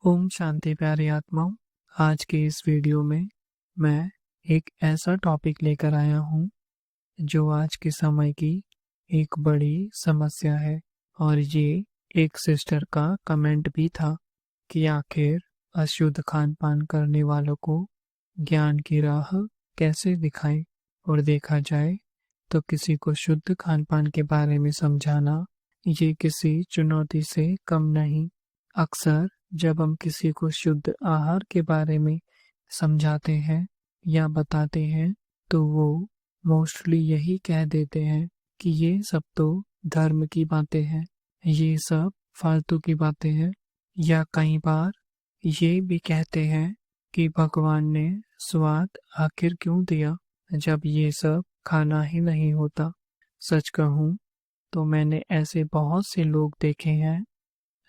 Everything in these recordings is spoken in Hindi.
ओम शांति प्यारी आत्माओं। आज के इस वीडियो में मैं एक ऐसा टॉपिक लेकर आया हूँ जो आज के समय की एक बड़ी समस्या है। और ये एक सिस्टर का कमेंट भी था कि आखिर अशुद्ध खान पान करने वालों को ज्ञान की राह कैसे दिखाएं। और देखा जाए तो किसी को शुद्ध खान पान के बारे में समझाना ये किसी चुनौती से कम नहीं। अक्सर जब हम किसी को शुद्ध आहार के बारे में समझाते हैं या बताते हैं तो वो मोस्टली यही कह देते हैं कि ये सब तो धर्म की बातें हैं, ये सब फालतू की बातें हैं। या कई बार ये भी कहते हैं कि भगवान ने स्वाद आखिर क्यों दिया जब ये सब खाना ही नहीं होता। सच कहूँ तो मैंने ऐसे बहुत से लोग देखे हैं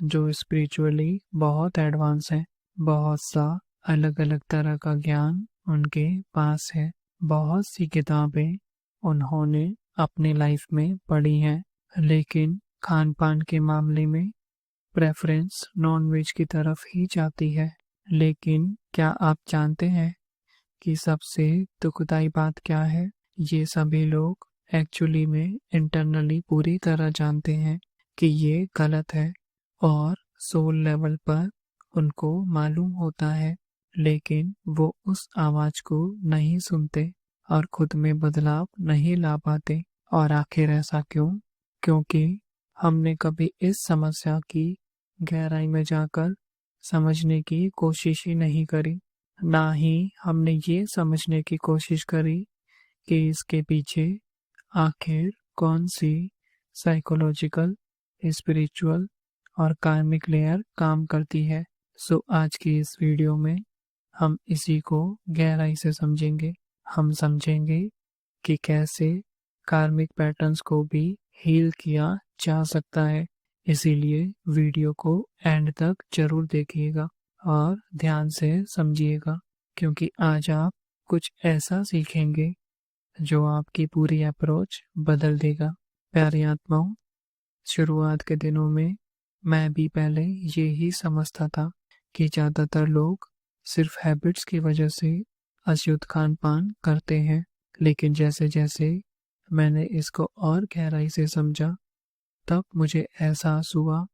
जो स्पिरिचुअली बहुत एडवांस है। बहुत सा अलग अलग तरह का ज्ञान उनके पास है। बहुत सी किताबें उन्होंने अपनी लाइफ में पढ़ी हैं, लेकिन खान पान के मामले में प्रेफरेंस नॉन वेज की तरफ ही जाती है। लेकिन क्या आप जानते हैं कि सबसे दुखदाई बात क्या है? ये सभी लोग एक्चुअली में इंटरनली पूरी तरह जानते हैं कि ये गलत है और सोल लेवल पर उनको मालूम होता है, लेकिन वो उस आवाज को नहीं सुनते और खुद में बदलाव नहीं ला पाते। और आखिर ऐसा क्यों? क्योंकि हमने कभी इस समस्या की गहराई में जाकर समझने की कोशिश ही नहीं करी। ना ही हमने ये समझने की कोशिश करी कि इसके पीछे आखिर कौन सी साइकोलॉजिकल, स्पिरिचुअल और कार्मिक लेयर काम करती है। सो आज की इस वीडियो में हम इसी को गहराई से समझेंगे। हम समझेंगे कि कैसे कार्मिक पैटर्न्स को भी हील किया जा सकता है। इसीलिए वीडियो को एंड तक जरूर देखिएगा और ध्यान से समझिएगा, क्योंकि आज आप कुछ ऐसा सीखेंगे जो आपकी पूरी अप्रोच बदल देगा। प्यारी आत्माओं, शुरुआत के दिनों में मैं भी पहले ये ही समझता था कि ज़्यादातर लोग सिर्फ हैबिट्स की वजह से अशुद्ध खान पान करते हैं। लेकिन जैसे जैसे मैंने इसको और गहराई से समझा, तब मुझे एहसास हुआ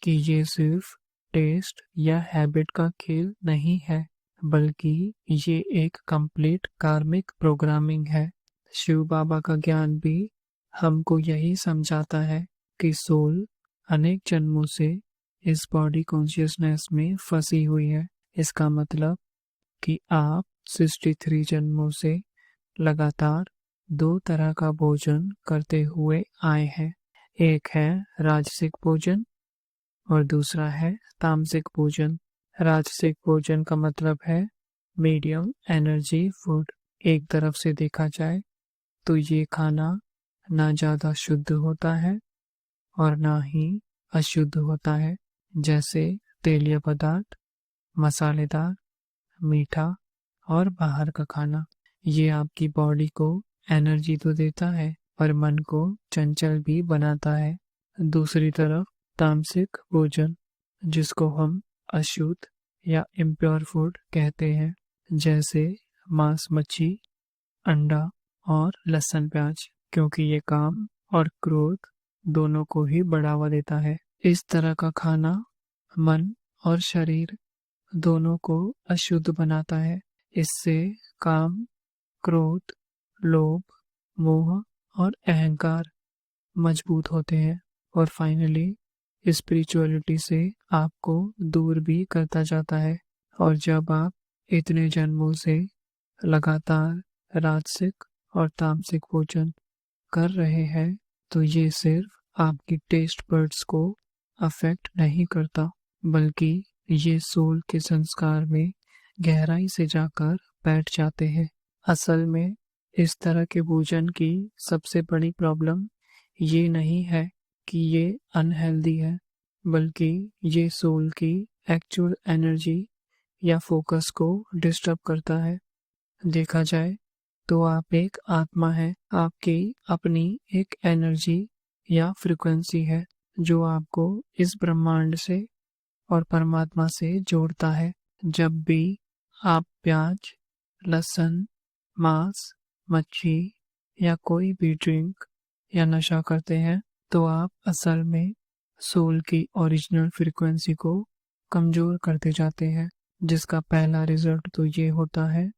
कि ये सिर्फ टेस्ट या हैबिट का खेल नहीं है, बल्कि ये एक कंप्लीट कार्मिक प्रोग्रामिंग है। शिव बाबा का ज्ञान भी हमको यही समझाता है कि सोल अनेक जन्मों से इस बॉडी कॉन्शियसनेस में फंसी हुई है। इसका मतलब कि आप 63 जन्मों से लगातार दो तरह का भोजन करते हुए आए हैं। एक है राजसिक भोजन और दूसरा है तामसिक भोजन। राजसिक भोजन का मतलब है मीडियम एनर्जी फूड। एक तरफ से देखा जाए तो ये खाना ना ज़्यादा शुद्ध होता है और ना ही अशुद्ध होता है, जैसे तेलीय पदार्थ, मसालेदार, मीठा और बाहर का खाना। ये आपकी बॉडी को एनर्जी तो देता है पर मन को चंचल भी बनाता है। दूसरी तरफ तामसिक भोजन, जिसको हम अशुद्ध या इम्प्योर फूड कहते हैं, जैसे मांस, मच्छी, अंडा और लहसुन प्याज, क्योंकि ये काम और क्रोध दोनों को ही बढ़ावा देता है। इस तरह का खाना मन और शरीर दोनों को अशुद्ध बनाता है। इससे काम, क्रोध, लोभ, मोह और अहंकार मजबूत होते हैं और फाइनली स्पिरिचुअलिटी से आपको दूर भी करता जाता है। और जब आप इतने जन्मों से लगातार राजसिक और तामसिक भोजन कर रहे हैं तो ये सिर्फ आपकी टेस्ट बड्स को अफेक्ट नहीं करता, बल्कि ये सोल के संस्कार में गहराई से जाकर बैठ जाते हैं। असल में इस तरह के भोजन की सबसे बड़ी प्रॉब्लम ये नहीं है कि ये अनहेल्दी है, बल्कि ये सोल की एक्चुअल एनर्जी या फोकस को डिस्टर्ब करता है। देखा जाए तो आप एक आत्मा है, आपकी अपनी एक एनर्जी या फ्रिक्वेंसी है जो आपको इस ब्रह्मांड से और परमात्मा से जोड़ता है। जब भी आप प्याज, लहसुन, मांस, मच्छी या कोई भी ड्रिंक या नशा करते हैं तो आप असल में सोल की ओरिजिनल फ्रीक्वेंसी को कमजोर करते जाते हैं, जिसका पहला रिजल्ट तो ये होता है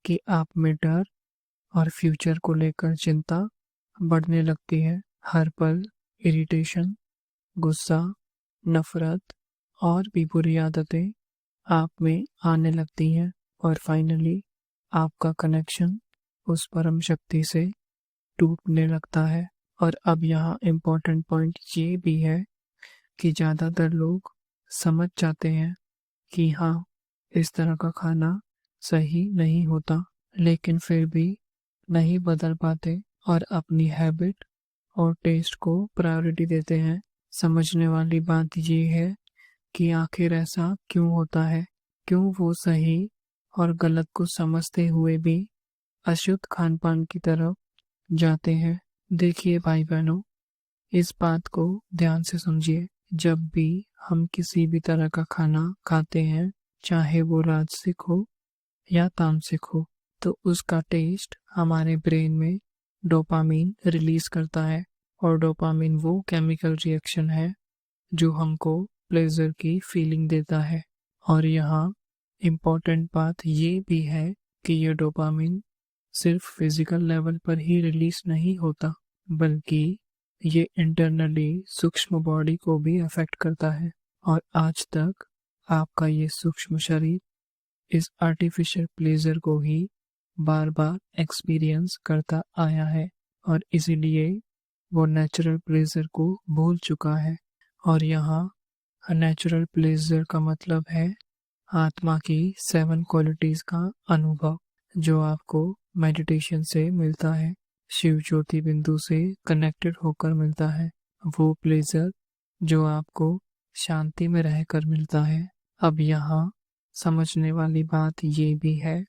कि आप में डर और फ्यूचर को लेकर चिंता बढ़ने लगती है। हर पल इरिटेशन, गुस्सा, नफरत और भी बुरी आदतें आप में आने लगती हैं और फाइनली आपका कनेक्शन उस परम शक्ति से टूटने लगता है। और अब यहाँ इम्पोर्टेंट पॉइंट ये भी है कि ज़्यादातर लोग समझ जाते हैं कि हाँ, इस तरह का खाना सही नहीं होता, लेकिन फिर भी नहीं बदल पाते और अपनी हैबिट और टेस्ट को प्रायोरिटी देते हैं। समझने वाली बात ये है कि आखिर ऐसा क्यों होता है, क्यों वो सही और गलत को समझते हुए भी अशुद्ध खान पान की तरफ जाते हैं। देखिए भाई बहनों, इस बात को ध्यान से समझिए। जब भी हम किसी भी तरह का खाना खाते हैं, चाहे वो राजसिक हो या तामसिक हो, तो उसका टेस्ट हमारे ब्रेन में डोपामीन रिलीज करता है। और डोपामीन वो केमिकल रिएक्शन है जो हमको प्लेजर की फीलिंग देता है। और यहाँ इम्पोर्टेंट बात ये भी है कि ये डोपामीन सिर्फ फिजिकल लेवल पर ही रिलीज नहीं होता, बल्कि ये इंटरनली सूक्ष्म बॉडी को भी अफेक्ट करता है। और आज तक आपका ये सूक्ष्म शरीर इस आर्टिफिशियल प्लेजर को ही बार बार एक्सपीरियंस करता आया है और इसीलिए वो नेचुरल प्लेजर को भूल चुका है। और यहाँ नेचुरल प्लेजर का मतलब है आत्मा की 7 क्वालिटीज का अनुभव, जो आपको मेडिटेशन से मिलता है, शिव ज्योति बिंदु से कनेक्टेड होकर मिलता है। वो प्लेजर जो आपको शांति में रहकर मिलता है। अब यहाँ समझने वाली बात ये भी है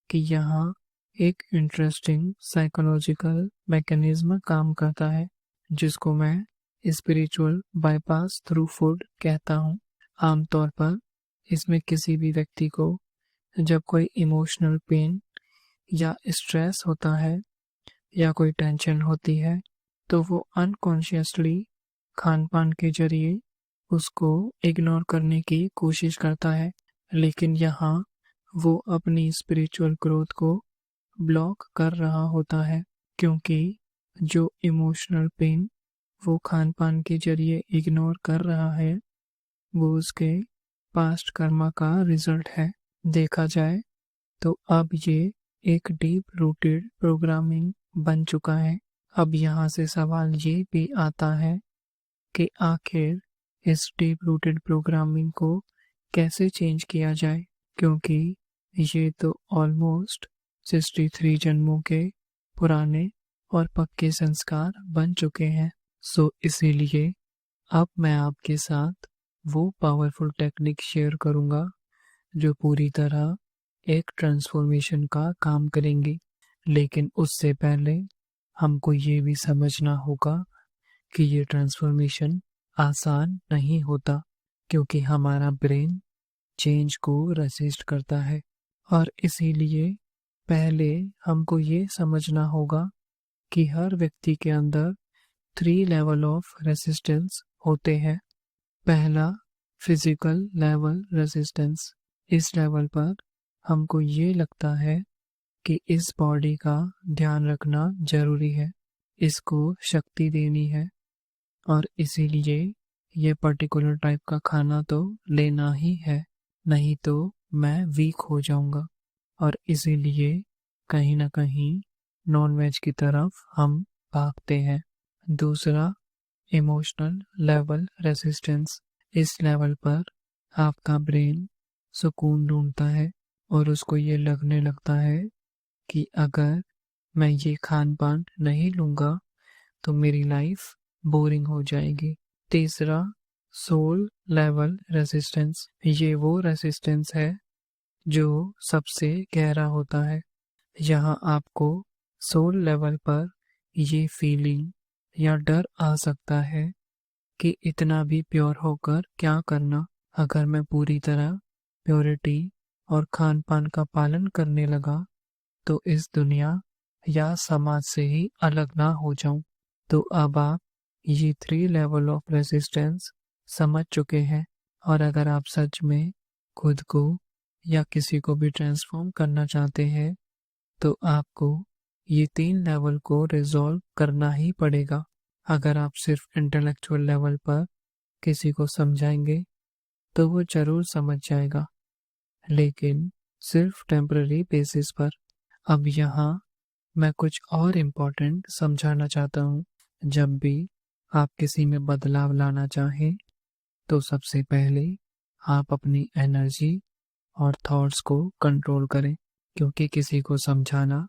कि यहाँ एक इंटरेस्टिंग साइकोलॉजिकल मैकेनिज्म काम करता है, जिसको मैं स्पिरिचुअल बाईपास थ्रू फूड कहता हूँ। आमतौर पर इसमें किसी भी व्यक्ति को जब कोई इमोशनल पेन या स्ट्रेस होता है या कोई टेंशन होती है, तो वो अनकॉन्शियसली खान पान के जरिए उसको इग्नोर करने की कोशिश करता है। लेकिन यहाँ वो अपनी स्पिरिचुअल ग्रोथ को ब्लॉक कर रहा होता है, क्योंकि जो इमोशनल पेन वो खान पान के जरिए इग्नोर कर रहा है वो उसके पास्ट कर्मा का रिजल्ट है। देखा जाए तो अब ये एक डीप रूटेड प्रोग्रामिंग बन चुका है। अब यहाँ से सवाल ये भी आता है कि आखिर इस डीप रूटेड प्रोग्रामिंग को कैसे चेंज किया जाए, क्योंकि ये तो ऑलमोस्ट 63 जन्मों के पुराने और पक्के संस्कार बन चुके हैं। सो इसीलिए अब मैं आपके साथ वो पावरफुल टेक्निक शेयर करूंगा जो पूरी तरह एक ट्रांसफॉर्मेशन का काम करेंगी। लेकिन उससे पहले हमको ये भी समझना होगा कि ये ट्रांसफॉर्मेशन आसान नहीं होता, क्योंकि हमारा ब्रेन चेंज को रेसिस्ट करता है। और इसीलिए पहले हमको ये समझना होगा कि हर व्यक्ति के अंदर 3 लेवल ऑफ रेसिस्टेंस होते हैं। पहला, फिजिकल लेवल रेसिस्टेंस। इस लेवल पर हमको ये लगता है कि इस बॉडी का ध्यान रखना जरूरी है, इसको शक्ति देनी है और इसीलिए ये पर्टिकुलर टाइप का खाना तो लेना ही है, नहीं तो मैं वीक हो जाऊंगा। और इसीलिए कहीं ना कहीं नॉनवेज की तरफ हम भागते हैं। दूसरा, इमोशनल लेवल रेसिस्टेंस। इस लेवल पर आपका ब्रेन सुकून ढूंढता है और उसको ये लगने लगता है कि अगर मैं ये खान पान नहीं लूंगा तो मेरी लाइफ बोरिंग हो जाएगी। तीसरा, सोल लेवल रेसिस्टेंस। ये वो रेसिस्टेंस है जो सबसे गहरा होता है। यहाँ आपको सोल लेवल पर ये फीलिंग या डर आ सकता है कि इतना भी प्योर होकर क्या करना, अगर मैं पूरी तरह प्योरिटी और खान पान का पालन करने लगा तो इस दुनिया या समाज से ही अलग ना हो जाऊं। तो अब आप ये 3 लेवल ऑफ रेजिस्टेंस समझ चुके हैं, और अगर आप सच में खुद को या किसी को भी ट्रांसफॉर्म करना चाहते हैं तो आपको ये 3 लेवल को रिजॉल्व करना ही पड़ेगा। अगर आप सिर्फ इंटेलेक्चुअल लेवल पर किसी को समझाएंगे तो वो जरूर समझ जाएगा, लेकिन सिर्फ टेम्पररी बेसिस पर। अब यहाँ मैं कुछ और इम्पोर्टेंट समझाना चाहता हूँ। जब भी आप किसी में बदलाव लाना चाहें तो सबसे पहले आप अपनी एनर्जी और थॉट्स को कंट्रोल करें, क्योंकि किसी को समझाना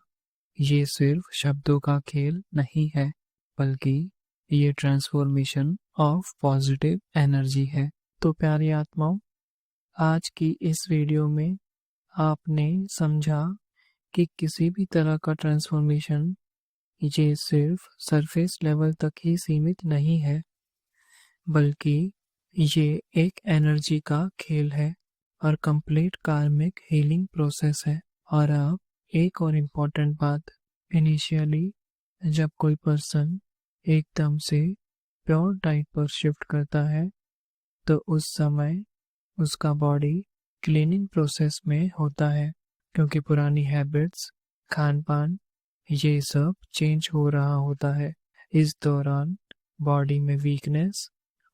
ये सिर्फ शब्दों का खेल नहीं है, बल्कि ये ट्रांसफॉर्मेशन ऑफ पॉजिटिव एनर्जी है। तो प्यारी आत्माओं, आज की इस वीडियो में आपने समझा कि किसी भी तरह का ट्रांसफॉर्मेशन ये सिर्फ सरफेस लेवल तक ही सीमित नहीं है, बल्कि ये एक एनर्जी का खेल है और कंप्लीट कार्मिक हीलिंग प्रोसेस है। और अब एक और इम्पोर्टेंट बात, इनिशियली जब कोई पर्सन एकदम से प्योर डाइट पर शिफ्ट करता है तो उस समय उसका बॉडी क्लीनिंग प्रोसेस में होता है, क्योंकि पुरानी हैबिट्स, खान पान, ये सब चेंज हो रहा होता है। इस दौरान बॉडी में वीकनेस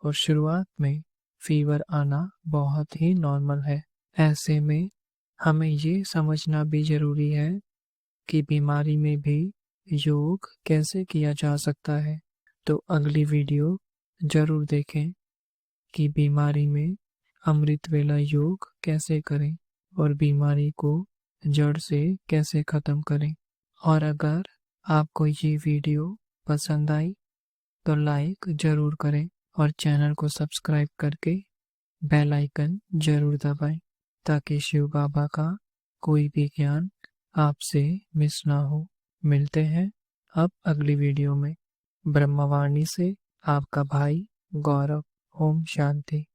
और शुरुआत में फीवर आना बहुत ही नॉर्मल है। ऐसे में हमें ये समझना भी जरूरी है कि बीमारी में भी योग कैसे किया जा सकता है। तो अगली वीडियो जरूर देखें कि बीमारी में अमृत वेला योग कैसे करें और बीमारी को जड़ से कैसे खत्म करें। और अगर आपको ये वीडियो पसंद आई तो लाइक जरूर करें और चैनल को सब्सक्राइब करके बेल आइकन जरूर दबाएं, ताकि शिव बाबा का कोई भी ज्ञान आपसे मिस ना हो। मिलते हैं अब अगली वीडियो में। ब्रह्मवाणी से आपका भाई गौरव। ओम शांति।